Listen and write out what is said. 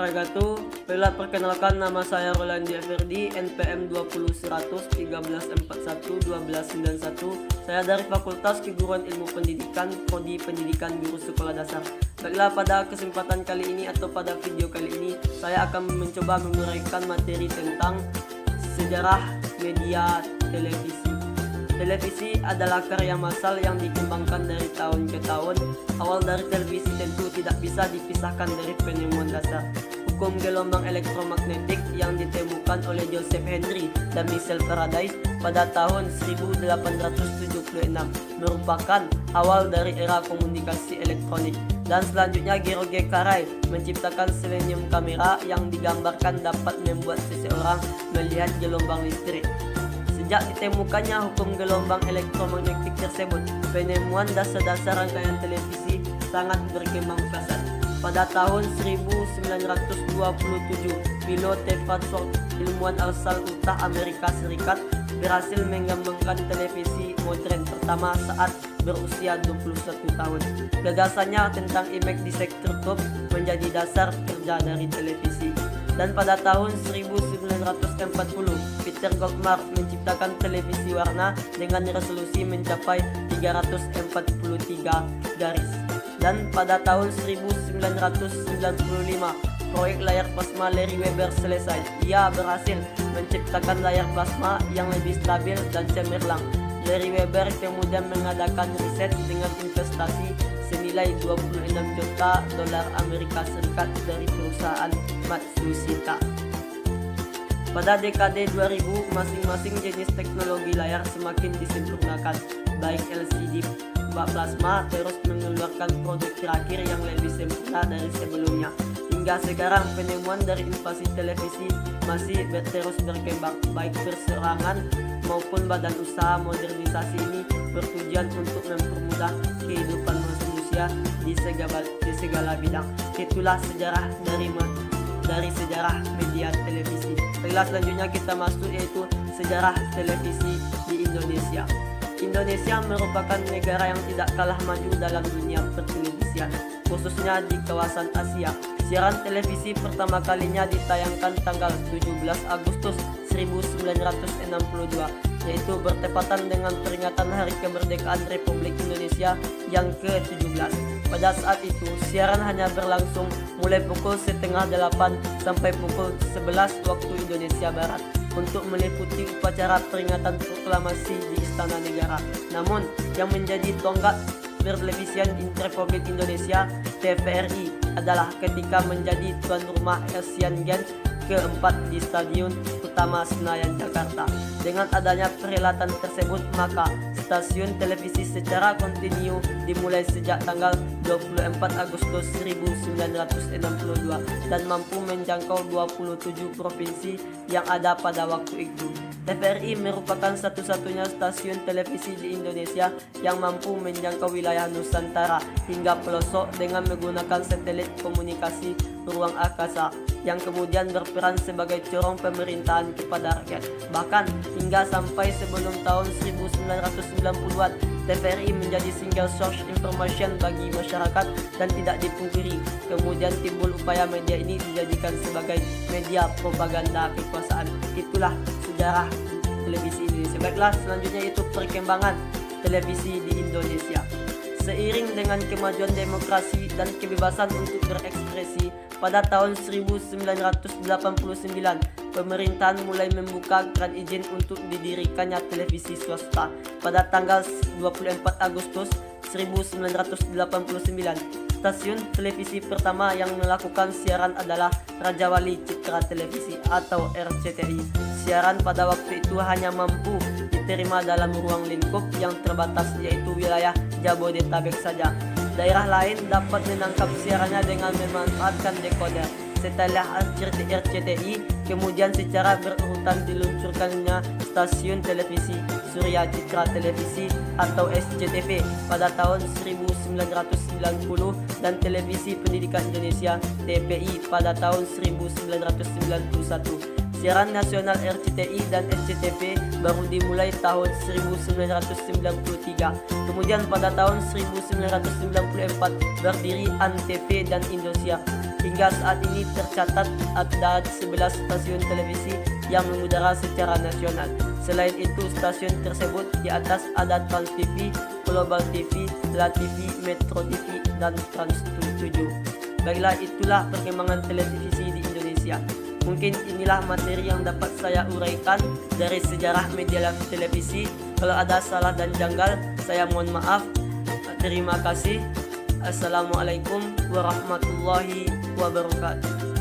wabarakatuh. Bila perkenalkan, nama saya Rolandi Everdi, NPM 20100 1341 1291. Saya dari Fakultas Keguruan Ilmu Pendidikan, Prodi Pendidikan Guru Sekolah Dasar. Baiklah, pada kesempatan kali ini atau pada video kali ini, saya akan mencoba menguraikan materi tentang sejarah media televisi. Televisi adalah karya massal yang dikembangkan dari tahun ke tahun. Awal dari televisi tentu tidak bisa dipisahkan dari penemuan dasar hukum gelombang elektromagnetik yang ditemukan oleh Joseph Henry dan Michel Faraday pada tahun 1876, merupakan awal dari era komunikasi elektronik. Dan selanjutnya George Caray menciptakan selenium kamera yang digambarkan dapat membuat seseorang melihat gelombang listrik. Sejak ditemukannya hukum gelombang elektromagnetik tersebut, penemuan dasar-dasar rangkaian televisi sangat berkembang pesat. Pada tahun 1927, Philo T. Farnsworth, ilmuwan asal Utah, Amerika Serikat, berhasil mengembangkan televisi modern pertama saat berusia 21 tahun. Gagasannya tentang image detektor menjadi dasar kerja dari televisi. Dan pada tahun 1940, Peter Goldmar menciptakan televisi warna dengan resolusi mencapai 343 garis. Dan pada tahun 1995, proyek layar plasma Larry Weber selesai. Ia berhasil menciptakan layar plasma yang lebih stabil dan cemerlang. Larry Weber kemudian mengadakan riset dengan investasi senilai 26 juta dolar Amerika Serikat dari perusahaan Matsushita. Pada dekade 2000, masing-masing jenis teknologi layar semakin disempurnakan. Baik LCD plasma terus mengeluarkan produk terakhir yang lebih sempurna dari sebelumnya. Hingga sekarang penemuan dari invasi televisi masih terus berkembang. Baik perseorangan maupun badan usaha modernisasi ini bertujuan untuk mempermudah kehidupan manusia di segala bidang. Itulah sejarah dari sejarah media televisi. Baiklah, selanjutnya kita masuk yaitu sejarah televisi di Indonesia. Indonesia merupakan negara yang tidak kalah maju dalam dunia pertelevisian, khususnya di kawasan Asia. Siaran televisi pertama kalinya ditayangkan tanggal 17 Agustus 1962, yaitu bertepatan dengan peringatan Hari Kemerdekaan Republik Indonesia yang ke-17. Pada saat itu, siaran hanya berlangsung mulai pukul 7:30 sampai pukul 11 waktu Indonesia Barat untuk meliputi upacara peringatan proklamasi di Istana Negara. Namun, yang menjadi tonggak pertelevisian Republik Indonesia, TVRI, adalah ketika menjadi tuan rumah Asian Games keempat di Stadion Utama Senayan, Jakarta. Dengan adanya perhelatan tersebut, maka stasiun televisi secara kontinu dimulai sejak tanggal 24 Agustus 1962 dan mampu menjangkau 27 provinsi yang ada pada waktu itu. TVRI merupakan satu-satunya stasiun televisi di Indonesia yang mampu menjangkau wilayah Nusantara hingga pelosok dengan menggunakan satelit komunikasi ruang angkasa yang kemudian berperan sebagai corong pemerintahan kepada rakyat. Bahkan hingga sampai sebelum tahun 1990-an, TVRI menjadi single source information bagi masyarakat dan tidak dipungkiri. Kemudian timbul upaya media ini dijadikan sebagai media propaganda kekuasaan. Itulah sejarah televisi Indonesia. Baiklah, selanjutnya itu perkembangan televisi di Indonesia. Seiring dengan kemajuan demokrasi dan kebebasan untuk berekspresi, pada tahun 1989, pemerintahan mulai membuka keran izin untuk didirikannya televisi swasta. Pada tanggal 24 Agustus 1989, stasiun televisi pertama yang melakukan siaran adalah Raja Wali Citra Televisi atau RCTI. Siaran pada waktu itu hanya mampu diterima dalam ruang lingkup yang terbatas, yaitu wilayah Jabodetabek saja. Daerah lain dapat menangkap siarannya dengan memanfaatkan dekoder. Setelah RCTI, kemudian secara berurutan diluncurkannya stasiun televisi Surya Citra Televisi atau SCTV pada tahun 1990 dan Televisi Pendidikan Indonesia TPI pada tahun 1991. Siaran nasional RCTI dan SCTV baru dimulai tahun 1993. Kemudian pada tahun 1994 berdiri Antv dan Indosiar. Hingga saat ini tercatat ada 11 stasiun televisi yang mengudara secara nasional. Selain itu, stasiun tersebut di atas ada Trans TV, Global TV, La TV, Metro TV, dan Trans 7. Baiklah, itulah perkembangan televisi di Indonesia. Mungkin inilah materi yang dapat saya uraikan dari sejarah media televisi. Kalau ada salah dan janggal, saya mohon maaf. Terima kasih. Assalamualaikum warahmatullahi wabarakatuh.